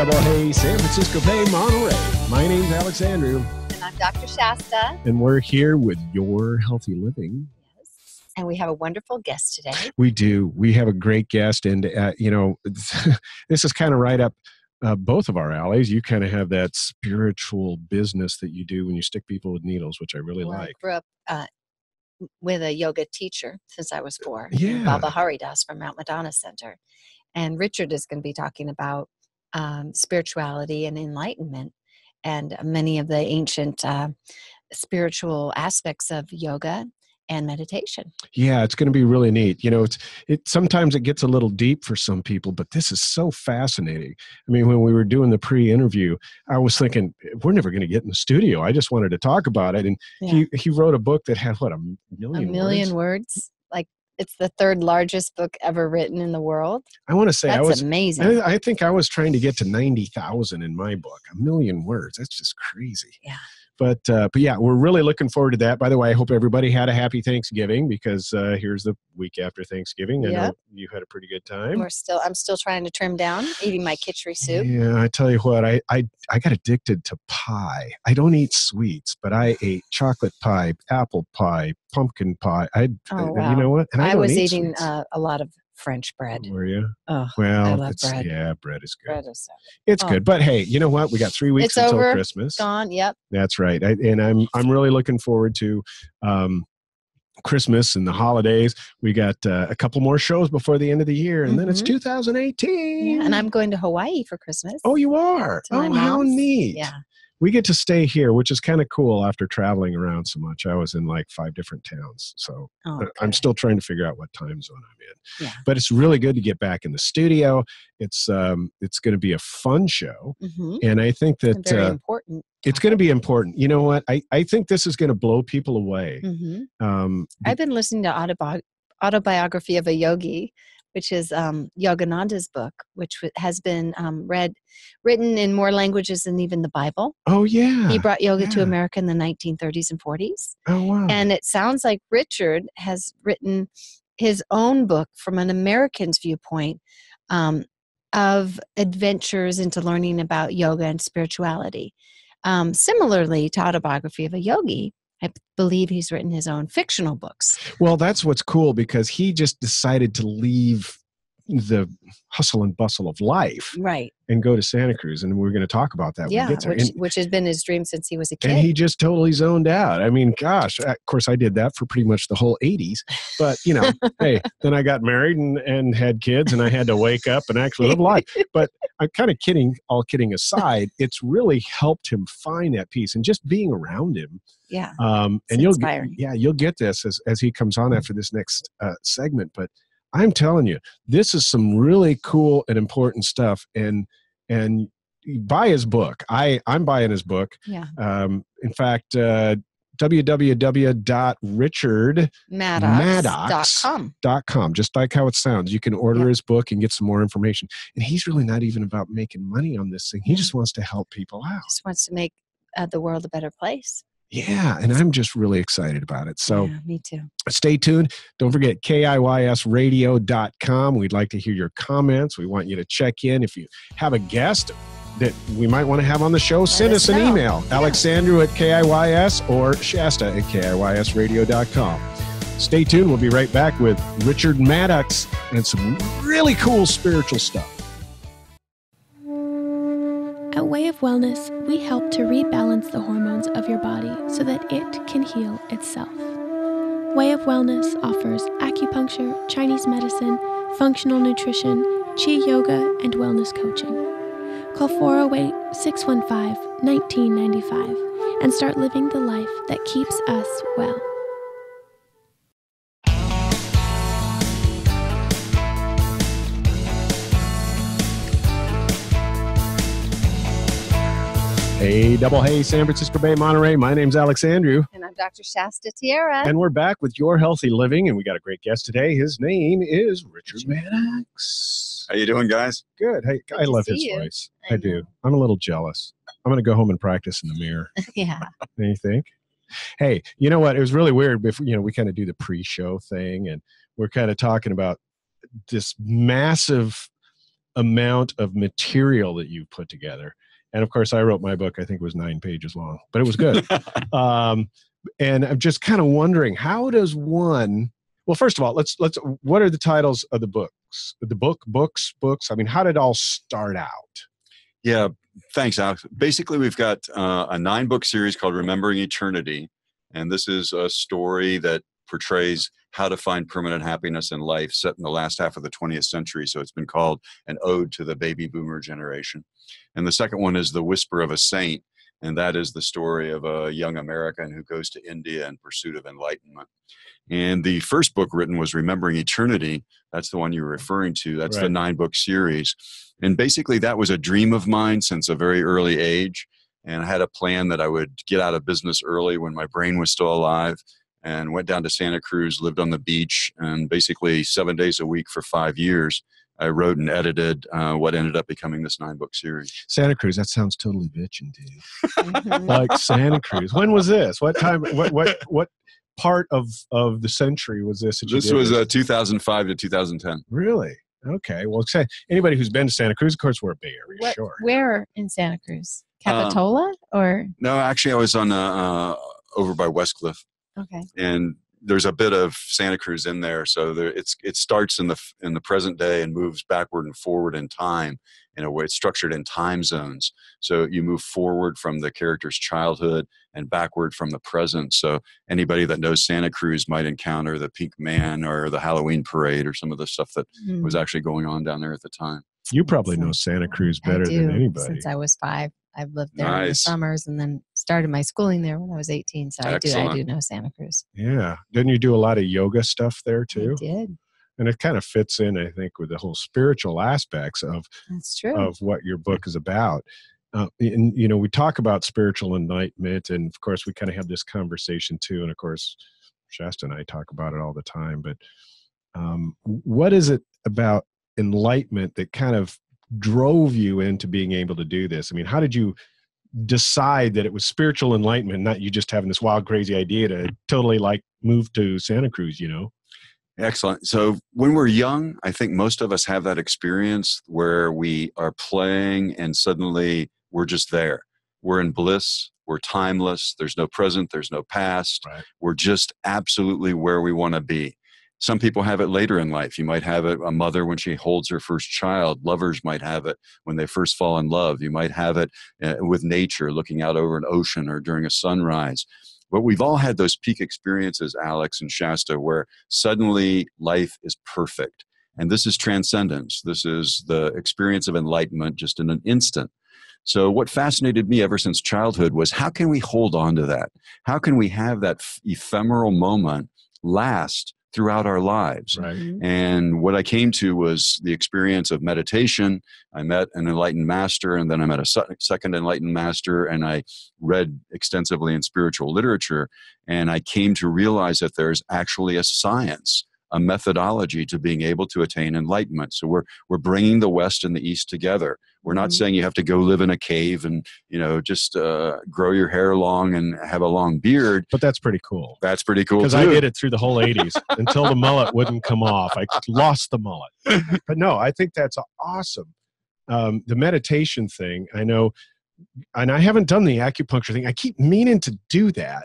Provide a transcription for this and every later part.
Double Hey, San Francisco Bay, Monterey. My name's Alexandrew. And I'm Dr. Shasta. And we're here with Your Healthy Living. Yes. And we have a wonderful guest today. We do. We have a great guest. And, this is kind of right up both of our alleys. You kind of have that spiritual business that you do when you stick people with needles, which I really like. I grew up with a yoga teacher since I was 4. Yeah. Baba Haridas from Mount Madonna Center. And Richard is going to be talking about spirituality and enlightenment and many of the ancient spiritual aspects of yoga and meditation. Yeah, it's going to be really neat. You know, sometimes it gets a little deep for some people, but this is so fascinating. I mean, when we were doing the pre-interview, I was thinking, we're never going to get in the studio. I just wanted to talk about it. And he wrote a book that had, a million words? Like, it's the 3rd largest book ever written in the world. I want to say that's amazing. I think I was trying to get to 90,000 in my book. 1 million words. That's just crazy. Yeah. But yeah, we're really looking forward to that. By the way, I hope everybody had a happy Thanksgiving because here's the week after Thanksgiving. I know you had a pretty good time. I'm still trying to trim down, eating my kitchery soup. Yeah, I tell you what, I got addicted to pie. I don't eat sweets, but I ate chocolate pie, apple pie, pumpkin pie. Wow. You know what? And I was eating a lot of French bread. Were you? Oh, well, I love bread. Yeah, bread is good. Bread is it's good. But hey, you know what? We got 3 weeks until over, Christmas. Gone. Yep. That's right. And I'm really looking forward to Christmas and the holidays. We got a couple more shows before the end of the year, and then it's 2018. Yeah, and I'm going to Hawaii for Christmas. Oh, you are? Oh, how neat. Yeah. We get to stay here, which is kind of cool after traveling around so much. I was in like 5 different towns. So I'm still trying to figure out what time zone I'm in. Yeah. But it's really good to get back in the studio. It's going to be a fun show. Mm-hmm. And I think that very important. It's going to be important. You know what? I think this is going to blow people away. Mm-hmm. I've been listening to Autobiography of a Yogi, which is Yogananda's book, which has been written in more languages than even the Bible. Oh, yeah. He brought yoga to America in the 1930s and 40s. Oh, wow. And it sounds like Richard has written his own book from an American's viewpoint of adventures into learning about yoga and spirituality. Similarly to Autobiography of a Yogi, I believe he's written his own fictional books. Well, that's what's cool because he just decided to leave the hustle and bustle of life, right, and go to Santa Cruz. And we're going to talk about that. Yeah, when we get there. Which has been his dream since he was a kid. And he just totally zoned out. I mean, gosh, of course I did that for pretty much the whole 80s. But, hey, then I got married and had kids and I had to wake up and actually live life. But I'm kind of kidding, all kidding aside, it's really helped him find that peace and just being around him. Yeah. And you'll get this as he comes on after this next segment. But I'm telling you, this is some really cool and important stuff. And buy his book. I'm buying his book. Yeah. In fact, www.richardmaddox.com, just like how it sounds. You can order his book and get some more information. And he's really not even about making money on this thing. He just wants to help people out. Just wants to make the world a better place. Yeah, and I'm just really excited about it. So me too. Stay tuned. Don't forget KIYSradio.com. We'd like to hear your comments. We want you to check in. If you have a guest that we might want to have on the show, send us an email. Yeah. Alexandrew at KIYS or Shasta at KIYSradio.com. Stay tuned. We'll be right back with Richard Maddox and some really cool spiritual stuff. At Way of Wellness, we help to rebalance the hormones of your body so that it can heal itself. Way of Wellness offers acupuncture, Chinese medicine, functional nutrition, Qi yoga, and wellness coaching. Call 408-615-1995 and start living the life that keeps us well. Hey, double hey, San Francisco Bay, Monterey. My name's Alexandrew. And I'm Dr. Shasta Tierra. And we're back with Your Healthy Living, and we got a great guest today. His name is Richard Maddox. How you doing, guys? Good. Hey, I love his voice. I do. I'm a little jealous. I'm going to go home and practice in the mirror. Yeah. What do you think? Hey, you know what? It was really weird. Before, we kind of do the pre-show thing, and we're kind of talking about this massive amount of material that you've put together. And of course, I wrote my book. I think it was 9 pages long, but it was good. And I'm just kind of wondering, how does one? Well, first of all, let's. What are the titles of the books? Books. I mean, how did it all start out? Yeah, thanks, Alex. Basically, we've got a 9-book series called Remembering Eternity, and this is a story that portrays how to find permanent happiness in life set in the last half of the 20th century. So it's been called an ode to the baby boomer generation. And the second one is The Whisper of a Saint, and that is the story of a young American who goes to India in pursuit of enlightenment. And the first book written was Remembering Eternity. That's the one you're referring to. That's the 9-book series. And basically that was a dream of mine since a very early age. And I had a plan that I would get out of business early when my brain was still alive, and went down to Santa Cruz, lived on the beach, and basically 7 days a week for 5 years, I wrote and edited what ended up becoming this 9-book series. Santa Cruz, that sounds totally bitchin', dude. Like Santa Cruz. When was this? What time? What part of the century was this? This was 2005 to 2010. Really? Okay. Well, say anybody who's been to Santa Cruz, of course, we're a Bay Area shore. Where in Santa Cruz? Capitola or? No, actually, I was on over by Westcliff. Okay. And there's a bit of Santa Cruz in there, so it starts in the present day and moves backward and forward in time. In a way, it's structured in time zones. So you move forward from the character's childhood and backward from the present. So anybody that knows Santa Cruz might encounter the Pink Man or the Halloween parade or some of the stuff that was actually going on down there at the time. You probably know Santa Cruz better than anybody. Since I was 5. I've lived there in the summers and then started my schooling there when I was 18. So I do know Santa Cruz. Yeah. Didn't you do a lot of yoga stuff there too? I did. And it kind of fits in, I think, with the whole spiritual aspects of what your book is about. And, we talk about spiritual enlightenment, and of course we kind of have this conversation too. And of course, Shasta and I talk about it all the time, but what is it about enlightenment that kind of drove you into being able to do this? I mean, how did you decide that it was spiritual enlightenment, not you just having this wild, crazy idea to totally move to Santa Cruz, Excellent. So when we're young, I think most of us have that experience where we are playing and suddenly we're just there. We're in bliss. We're timeless. There's no present. There's no past. Right. We're just absolutely where we want to be. Some people have it later in life. You might have it, a mother when she holds her first child. Lovers might have it when they first fall in love. You might have it with nature, looking out over an ocean or during a sunrise. But we've all had those peak experiences, Alex and Shasta, where suddenly life is perfect. And this is transcendence. This is the experience of enlightenment just in an instant. So what fascinated me ever since childhood was, how can we hold on to that? How can we have that ephemeral moment last throughout our lives? Right. And what I came to was the experience of meditation. I met an enlightened master, and then I met a second enlightened master, and I read extensively in spiritual literature. And I came to realize that there's actually a science, a methodology to being able to attain enlightenment. So we're bringing the West and the East together. We're not saying you have to go live in a cave and, just grow your hair long and have a long beard. But that's pretty cool. That's pretty cool, because I did it through the whole 80s until the mullet wouldn't come off. I lost the mullet. But no, I think that's awesome. The meditation thing, I know, and I haven't done the acupuncture thing. I keep meaning to do that,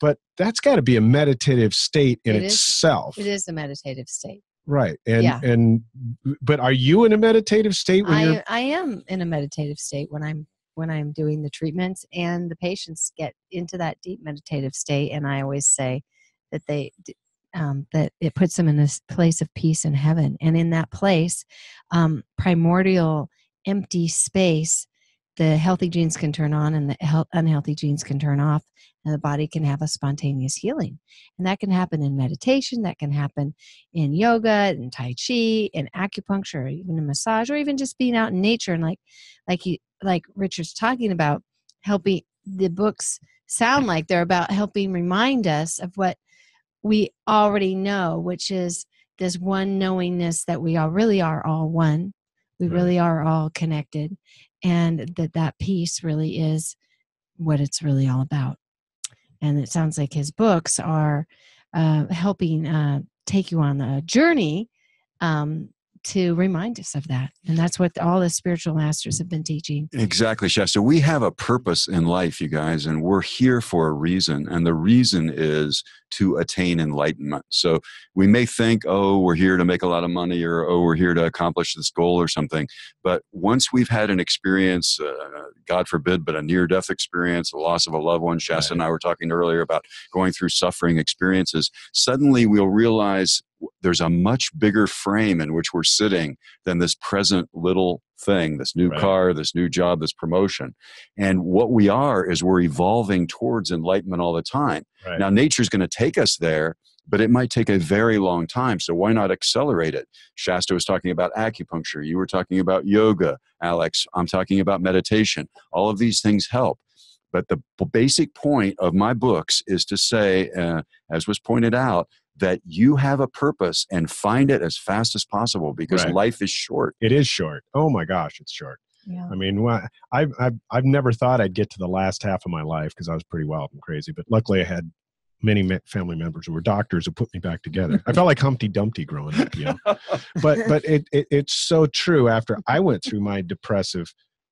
but that's got to be a meditative state in itself. It is a meditative state. Right. But are you in a meditative state when I am in a meditative state when I'm doing the treatments, and the patients get into that deep meditative state. And I always say that that it puts them in this place of peace in heaven. And in that place, primordial empty space, the healthy genes can turn on and the unhealthy genes can turn off, and the body can have a spontaneous healing. And that can happen in meditation, that can happen in yoga and Tai Chi and acupuncture, or even in massage, or even just being out in nature. And like Richard's talking about, helping, the books sound like they're about helping remind us of what we already know, which is this one knowingness that we all really are all one. We really are all connected, and that peace really is what it's really all about. And it sounds like his books are helping take you on a journey to remind us of that. And that's what all the spiritual masters have been teaching. Exactly, Shasta. We have a purpose in life, you guys, and we're here for a reason. And the reason is to attain enlightenment. So we may think, oh, we're here to make a lot of money, or, oh, we're here to accomplish this goal or something. But once we've had an experience, God forbid, but a near-death experience, the loss of a loved one, Shasta and I were talking earlier about going through suffering experiences, suddenly we'll realize there's a much bigger frame in which we're sitting than this present little thing, this new car, this new job, this promotion. And what we are is we're evolving towards enlightenment all the time. Right. Now, nature's going to take us there, but it might take a very long time. So why not accelerate it? Shasta was talking about acupuncture. You were talking about yoga. Alex, I'm talking about meditation. All of these things help. But the basic point of my books is to say, as was pointed out, that you have a purpose and find it as fast as possible, because life is short. It is short. Oh my gosh, it's short. Yeah. I mean, I've never thought I'd get to the last half of my life because I was pretty wild and crazy. But luckily, I had many family members who were doctors who put me back together. I felt like Humpty Dumpty growing up, you know. But it's so true. After I went through my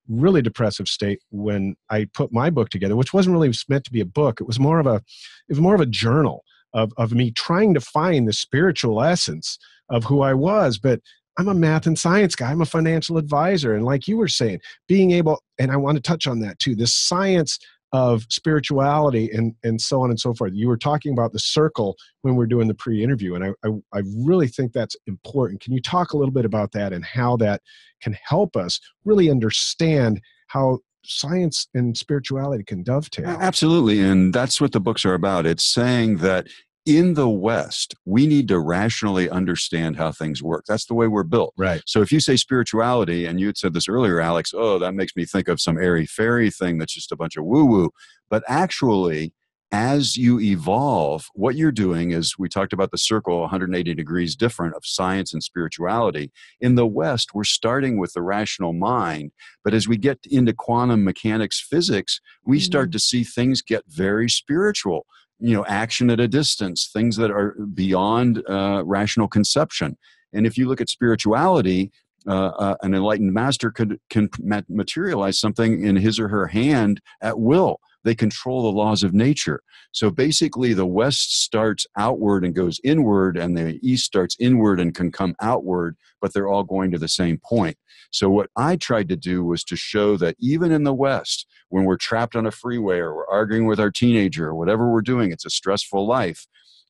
really depressive state when I put my book together, which wasn't really meant to be a book. It was more of a journal of me trying to find the spiritual essence of who I was. But I'm a math and science guy. I'm a financial advisor. And like you were saying, being able, and I want to touch on that too, this science of spirituality and so on and so forth. You were talking about the circle when we're doing the pre-interview, and I really think that's important. Can you talk a little bit about that and how that can help us really understand how science and spirituality can dovetail? Absolutely, and that's what the books are about. It's saying that in the West, we need to rationally understand how things work. That's the way we're built. Right. So if you say spirituality, and you had said this earlier, Alex, oh, that makes me think of some airy-fairy thing that's just a bunch of woo-woo. But actually, as you evolve, what you're doing is, we talked about the circle 180 degrees different of science and spirituality. In the West, we're starting with the rational mind. But as we get into quantum mechanics physics, we start to see things get very spiritual. You know, action at a distance, things that are beyond rational conception. And if you look at spirituality, an enlightened master can materialize something in his or her hand at will. They control the laws of nature. So basically, the West starts outward and goes inward, and the East starts inward and can come outward, but they're all going to the same point. So what I tried to do was to show that even in the West, when we're trapped on a freeway or we're arguing with our teenager or whatever we're doing, it's a stressful life,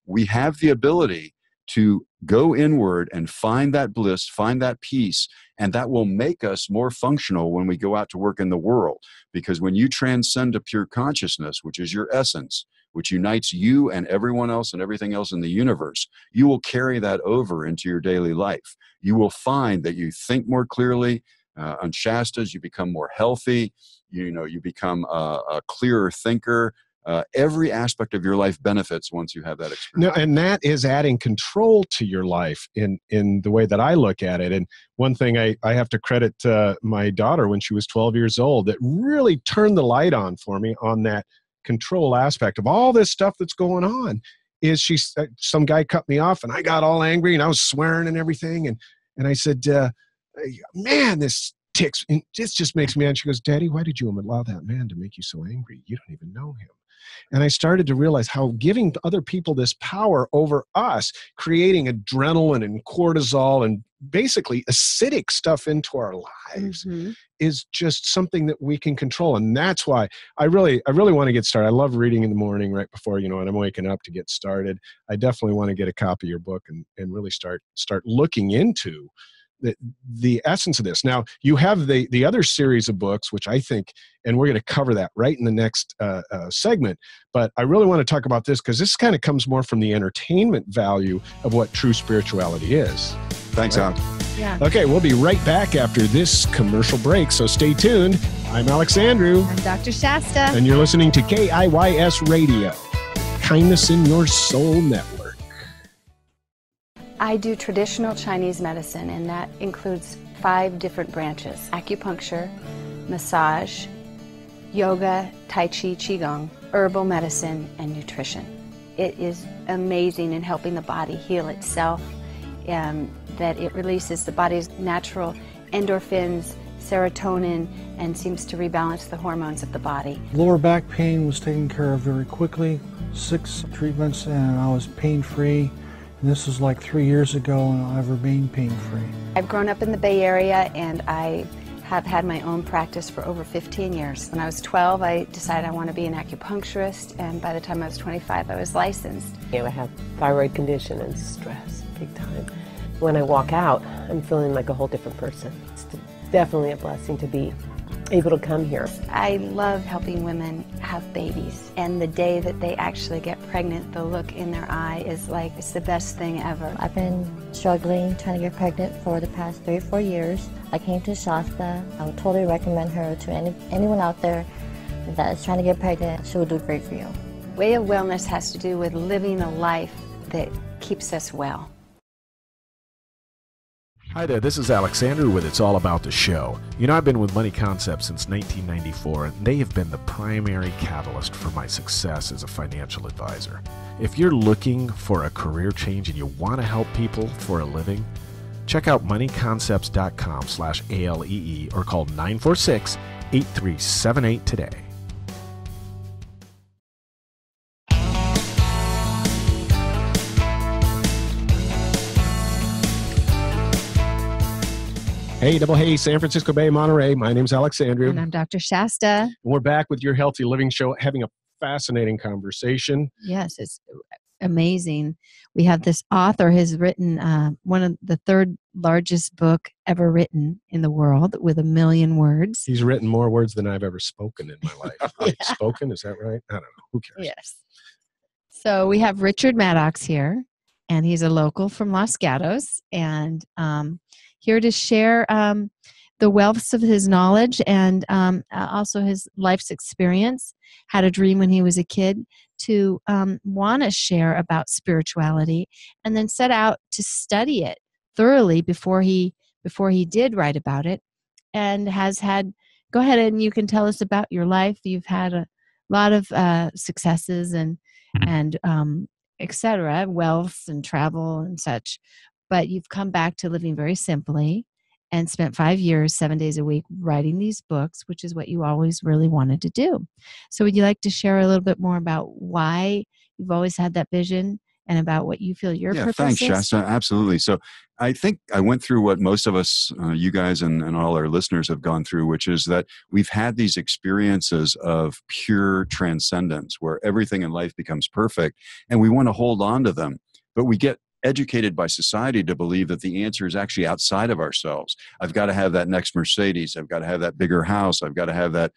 we have the ability to go inward and find that bliss, find that peace, and that will make us more functional when we go out to work in the world. Because when you transcend to pure consciousness, which is your essence, which unites you and everyone else and everything else in the universe, you will carry that over into your daily life. You will find that you think more clearly. On Shasta's, you become more healthy. You become a clearer thinker. Every aspect of your life benefits once you have that experience. No, and that is adding control to your life in the way that I look at it. And one thing I have to credit my daughter when she was 12 years old that really turned the light on for me on that control aspect of all this stuff that's going on is some guy cut me off and I got all angry and I was swearing and everything. And I said, man, this ticks. And this just makes me mad. She goes, Daddy, why did you allow that man to make you so angry? You don't even know him. And I started to realize how giving other people this power over us, creating adrenaline and cortisol and basically acidic stuff into our lives is just something that we can control. And that's why I really want to get started. I love reading in the morning right before, when I'm waking up to get started. I definitely want to get a copy of your book and really start looking into the essence of this. Now, you have the other series of books, which I think, and we're going to cover that right in the next segment, but I really want to talk about this because this kind of comes more from the entertainment value of what true spirituality is. Thanks, Al. Yeah. Okay, we'll be right back after this commercial break, so stay tuned. I'm Alexandrew. I'm Dr. Shasta. And you're listening to KIYS Radio, Kindness in Your Soul Network. I do traditional Chinese medicine, and that includes 5 different branches: acupuncture, massage, yoga, tai chi, qigong, herbal medicine, and nutrition. It is amazing in helping the body heal itself that it releases the body's natural endorphins, serotonin, and seems to rebalance the hormones of the body. Lower back pain was taken care of very quickly. 6 treatments and I was pain-free. And this was like 3 years ago and I've remained pain-free. I've grown up in the Bay Area and I have had my own practice for over 15 years. When I was 12, I decided I want to be an acupuncturist, and by the time I was 25, I was licensed. I have thyroid condition and stress, big time. When I walk out, I'm feeling like a whole different person. It's definitely a blessing to be able to come here. I love helping women have babies, and the day that they actually get pregnant, the look in their eye is like, it's the best thing ever. I've been struggling trying to get pregnant for the past 3 or 4 years. I came to Shasta. I would totally recommend her to anyone out there that is trying to get pregnant. She will do great for you. Way of Wellness has to do with living a life that keeps us well. Hi there, this is Alexandrew with It's All About the Show. You know, I've been with Money Concepts since 1994, and they have been the primary catalyst for my success as a financial advisor. If you're looking for a career change and you want to help people for a living, check out moneyconcepts.com/ALEE or call 946-8378 today. Hey, double hey, San Francisco Bay, Monterey. My name's Alexandrew. And I'm Dr. Shasta. And we're back with your Healthy Living Show, having a fascinating conversation. Yes, it's amazing. We have this author has written one of the 3rd largest book ever written in the world with 1 million words. He's written more words than I've ever spoken in my life. Right? Spoken, is that right? I don't know. Who cares? Yes. So we have Richard Maddox here, and he's a local from Los Gatos, and here to share the wealth of his knowledge and also his life's experience. Had a dream when he was a kid to want to share about spirituality, and then set out to study it thoroughly before he did write about it, and has had. Go ahead and you can tell us about your life. You've had a lot of successes and etc., wealth and travel and such. But you've come back to living very simply and spent 5 years, 7 days a week writing these books, which is what you always really wanted to do. So would you like to share a little bit more about why you've always had that vision and about what you feel your purpose thanks, is? Shasta. Absolutely. So I think I went through what most of us, you guys and all our listeners have gone through, which is that we've had these experiences of pure transcendence where everything in life becomes perfect and we want to hold on to them, but we get educated by society to believe that the answer is actually outside of ourselves. I've got to have that next Mercedes. I've got to have that bigger house. I've got to have that,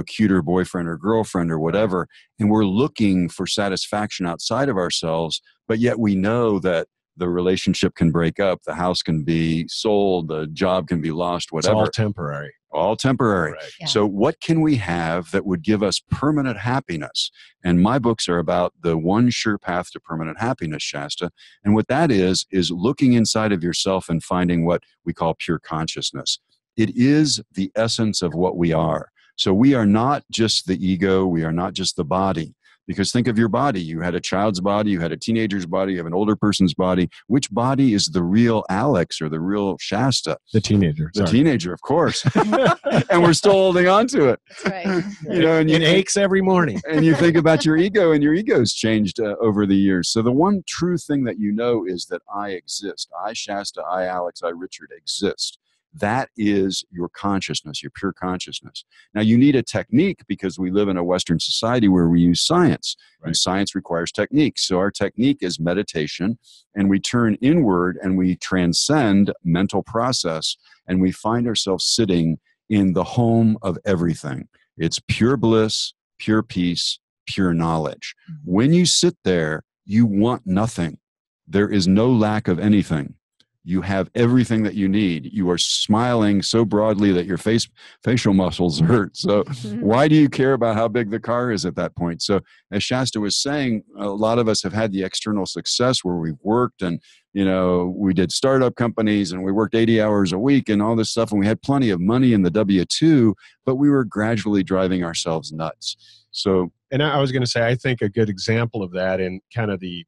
cuter boyfriend or girlfriend or whatever. And we're looking for satisfaction outside of ourselves, but yet we know that the relationship can break up, the house can be sold, the job can be lost, whatever. It's all temporary. All temporary. Right. Yeah. So what can we have that would give us permanent happiness? And my books are about the one sure path to permanent happiness, Shasta. And what that is looking inside of yourself and finding what we call pure consciousness. It is the essence of what we are. So we are not just the ego. We are not just the body. Because think of your body. You had a child's body, you had a teenager's body, you have an older person's body. Which body is the real Alex or the real Shasta? The teenager. The teenager, of course. And we're still holding on to it. That's right. And it aches every morning. And you think about your ego, and your ego's changed over the years. So the one true thing that you know is that I exist. I, Shasta, I, Alex, I, Richard, exist. That is your consciousness, your pure consciousness. Now, you need a technique because we live in a Western society where we use science, and science requires technique. So our technique is meditation, and we turn inward and we transcend mental process, and we find ourselves sitting in the home of everything. It's pure bliss, pure peace, pure knowledge. When you sit there, you want nothing. There is no lack of anything. You have everything that you need. You are smiling so broadly that your facial muscles hurt. So why do you care about how big the car is at that point? So as Shasta was saying, a lot of us have had the external success where we've worked and, we did startup companies and we worked 80 hours a week and all this stuff. And we had plenty of money in the W-2, but we were gradually driving ourselves nuts. So, and I was going to say, I think a good example of that in kind of the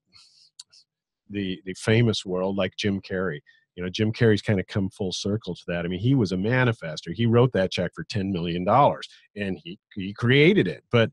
the famous world, like Jim Carrey. You know, Jim Carrey's kind of come full circle to that. I mean, he was a manifester. He wrote that check for $10 million and he created it. But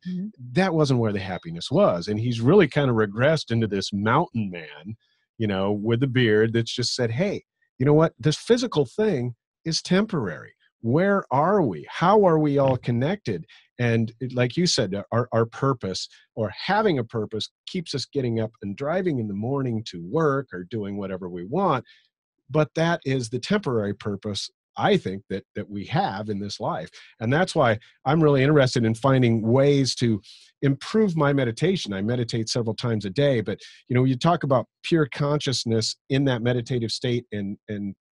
that wasn't where the happiness was. And he's really kind of regressed into this mountain man, you know, with a beard that's just said, hey, you know what? This physical thing is temporary. Where are we? How are we all connected? And like you said, our purpose, or having a purpose, keeps us getting up and driving in the morning to work or doing whatever we want. But that is the temporary purpose, I think, that we have in this life. And that's why I'm really interested in finding ways to improve my meditation. I meditate several times a day, but you know, you talk about pure consciousness in that meditative state and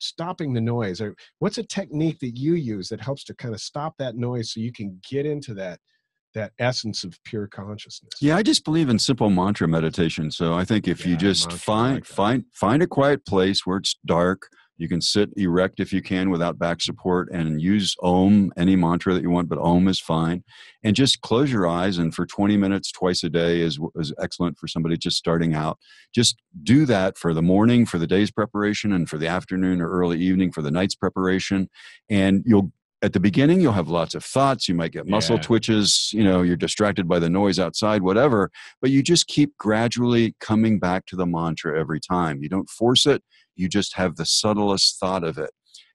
stopping the noise. What's a technique that you use that helps to kind of stop that noise so you can get into that essence of pure consciousness? Yeah, I just believe in simple mantra meditation. So I think if you just find a quiet place where it's dark, you can sit erect if you can without back support, and use Om, any mantra that you want, but Om is fine. And just close your eyes, and for 20 minutes twice a day is excellent for somebody just starting out. Just do that for the morning, for the day's preparation, and for the afternoon or early evening for the night's preparation. And at the beginning, you'll have lots of thoughts. You might get muscle twitches. You know, you're distracted by the noise outside, whatever. But you just keep gradually coming back to the mantra every time. You don't force it. You just have the subtlest thought of it.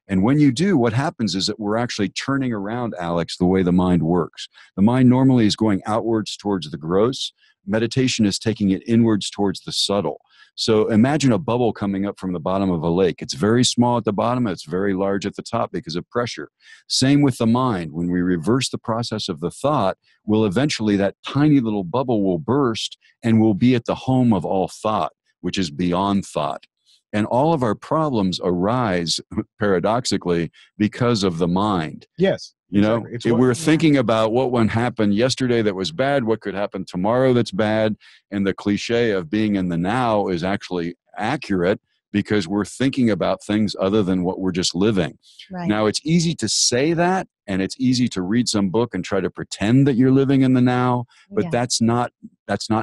And when you do, what happens is that we're actually turning around, Alex, the way the mind works. The mind normally is going outwards towards the gross. Meditation is taking it inwards towards the subtle. So imagine a bubble coming up from the bottom of a lake. It's very small at the bottom. It's very large at the top because of pressure. Same with the mind. When we reverse the process of the thought, eventually that tiny little bubble will burst and will be at the home of all thought, which is beyond thought. And all of our problems arise, paradoxically, because of the mind. Yes. You know, we're thinking about what happened yesterday that was bad, what could happen tomorrow that's bad. And the cliche of being in the now is actually accurate because we're thinking about things other than what we're just living. Right. Now, it's easy to say that, and it's easy to read some book and try to pretend that you're living in the now, but that's not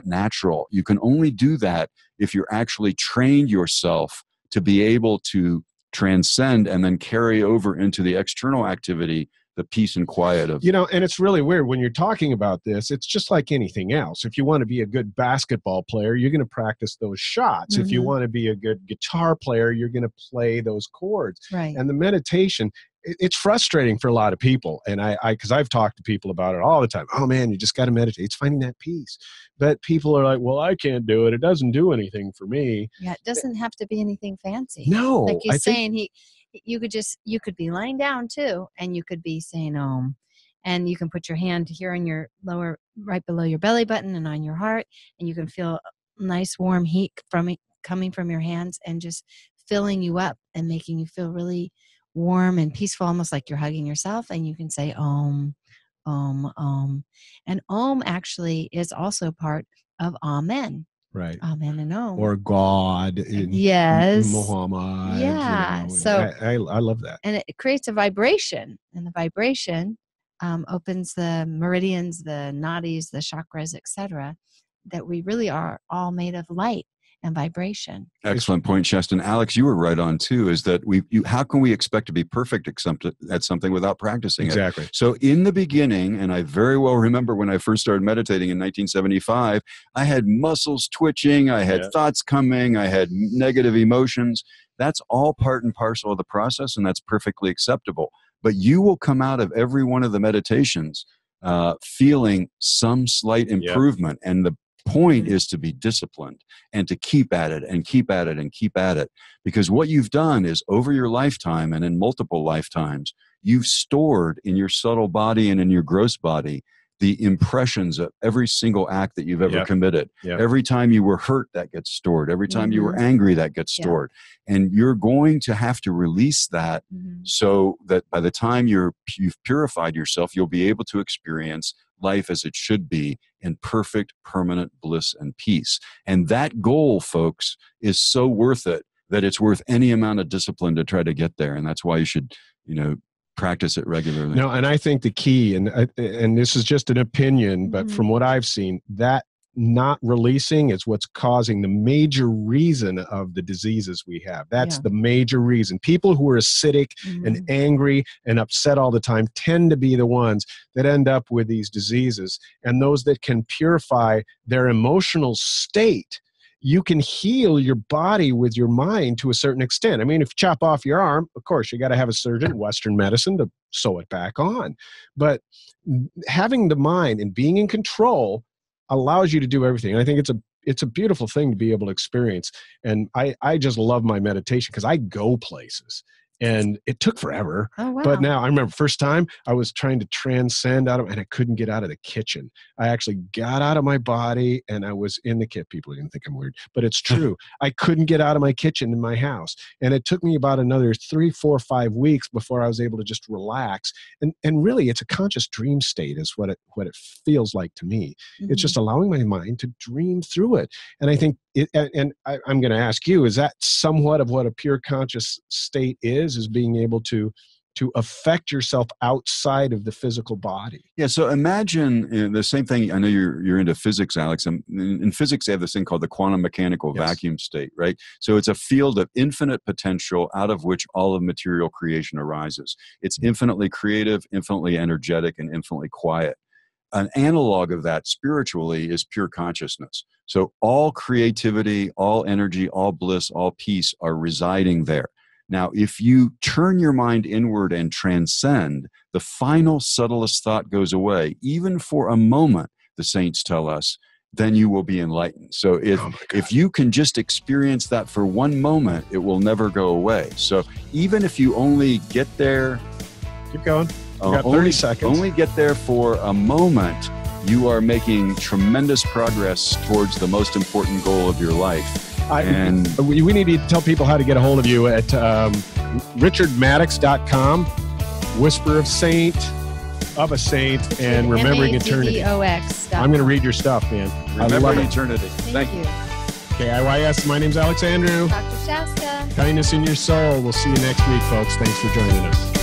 natural. You can only do that if you're actually trained yourself to be able to transcend and then carry over into the external activity the peace and quiet of. You know, and it's really weird when you're talking about this. It's just like anything else. If you want to be a good basketball player, you're going to practice those shots. If you want to be a good guitar player, you're going to play those chords. Right. And the meditation, it's frustrating for a lot of people. And because I've talked to people about it all the time. Oh man, you just got to meditate. It's finding that peace. But people are like, well, I can't do it. It doesn't do anything for me. Yeah, it doesn't have to be anything fancy. No. Like you're saying, you could be lying down too, and you could be saying Om, and you can put your hand here on your lower, right below your belly button and on your heart, and you can feel nice warm heat coming from your hands and just filling you up and making you feel really warm and peaceful, almost like you're hugging yourself. And you can say Om, Om, Om. And Om actually is also part of Amen. Right. Amen and Om. Or God. Yes. Muhammad. Yeah. You know, so I love that. And it creates a vibration. And the vibration opens the meridians, the nadis, the chakras, etc. That we really are all made of light and vibration. Excellent point, Shasta. And Alex, you were right on too, is that how can we expect to be perfect at something without practicing it? Exactly. So in the beginning, and I very well remember when I first started meditating in 1975, I had muscles twitching, I had thoughts coming, I had negative emotions. That's all part and parcel of the process, and that's perfectly acceptable. But you will come out of every one of the meditations feeling some slight improvement. And the point is to be disciplined and to keep at it and keep at it and keep at it. Because what you've done is over your lifetime and in multiple lifetimes, you've stored in your subtle body and in your gross body the impressions of every single act that you've ever committed. Every time you were hurt, that gets stored. Every time you were angry, that gets stored. And you're going to have to release that so that by the time you've purified yourself, you'll be able to experience life as it should be in perfect, permanent bliss and peace. And that goal, folks, is so worth it that it's worth any amount of discipline to try to get there. And that's why you should, practice it regularly. No, and I think the key, and this is just an opinion, but from what I've seen, that not releasing is what's causing the major reason of the diseases we have. That's the major reason. People who are acidic and angry and upset all the time tend to be the ones that end up with these diseases. And those that can purify their emotional state, you can heal your body with your mind to a certain extent. I mean, if you chop off your arm, of course, you got to have a surgeon, Western medicine, to sew it back on. But having the mind and being in control allows you to do everything. And I think it's a beautiful thing to be able to experience. And I just love my meditation because I go places. And it took forever. Oh, wow. But now I remember first time I was trying to transcend out of, and I couldn't get out of the kitchen. I actually got out of my body and I was in the kitchen. People are going to think I'm weird, but it's true. I couldn't get out of my kitchen in my house. And it took me about another 3, 4, 5 weeks before I was able to just relax. And really it's a conscious dream state is what it feels like to me. It's just allowing my mind to dream through it. And I think I'm going to ask you, is that somewhat of what a pure conscious state is being able to affect yourself outside of the physical body? Yeah, so imagine the same thing. I know you're into physics, Alex. In physics, they have this thing called the quantum mechanical vacuum state, right? So it's a field of infinite potential out of which all of material creation arises. It's infinitely creative, infinitely energetic, and infinitely quiet. An analog of that spiritually is pure consciousness. So all creativity, all energy, all bliss, all peace are residing there. Now, if you turn your mind inward and transcend, the final subtlest thought goes away. Even for a moment, the saints tell us, then you will be enlightened. So if you can just experience that for one moment, it will never go away. So even if you only get there... Keep going. You got 30 seconds. Only get there for a moment, you are making tremendous progress towards the most important goal of your life. We need to tell people how to get a hold of you at richardmaddox.com, Whisper of a Saint, and Remembering Eternity. I'm going to read your stuff, man. Remembering Eternity. Thank you. KIYS, my name's Alexandrew. Dr. Shasta. Kindness in your soul. We'll see you next week, folks. Thanks for joining us.